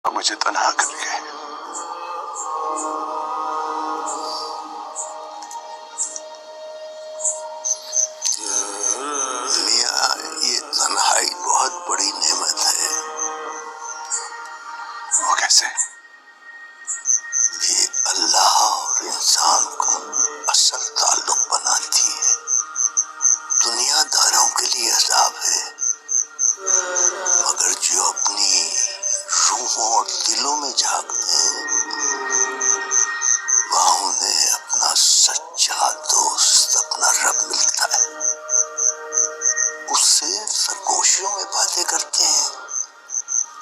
मुझे तन्हा कर गए। मियाँ, ये तन्हाई बहुत बड़ी नेमत है। वो कैसे? ये अल्लाह और इंसान का असल ताल्लुक बनाती है। दुनियादारों के लिए अजाब है, मगर जो अपनी रूहों और दिलों में झांकते हैं, वहाँ उन्हें अपना सच्चा दोस्त, अपना रब मिलता है। उससे सरगोशियों में बातें करते हैं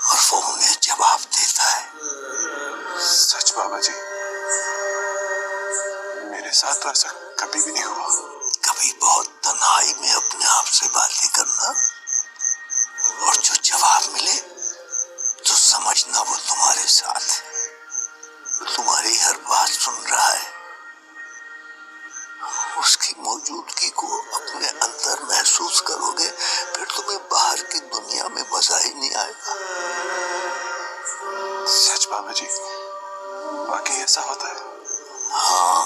और वो उन्हें जवाब देता है। सच बाबा जी, मेरे साथ तो ऐसा कभी भी नहीं हुआ। कभी बहुत तन्हाई में अपने आप से बातें करना, और जो जवाब मिले तो समझना वो तुम्हारे साथ है, वो तुम्हारी हर बात सुन रहा है। उसकी मौजूदगी को अपने अंदर महसूस करोगे, फिर तुम्हें बाहर की दुनिया में मजा ही नहीं आएगा। सच बाबा जी, वाकई ऐसा होता है? हाँ,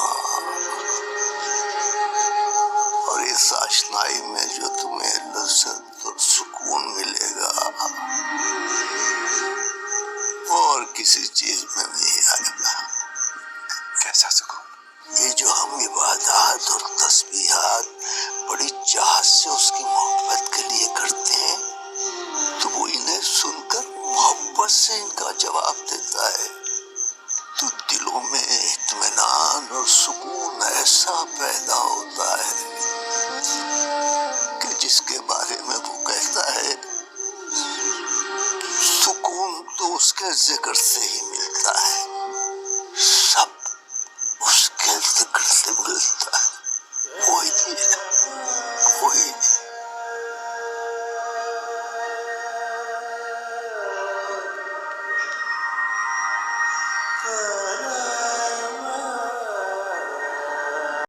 और इस आशनाई में जो तुम्हें लज्जत और सुकून मिलेगा, वो और किसी चीज में नहीं आएगा। कैसा सुकून? ये जो हम इबादत और तस्बीहात बड़ी चाहत से उसकी मोहब्बत के लिए करते हैं, तो वो इन्हें सुनकर मोहब्बत से इनका जवाब देता है, तो दिलों में इत्मीनान और सुकून ऐसा पैदा होता है कि जिसके बारे में वो कहता है, सुकून तो उसके जिक्र से ही मिलता है।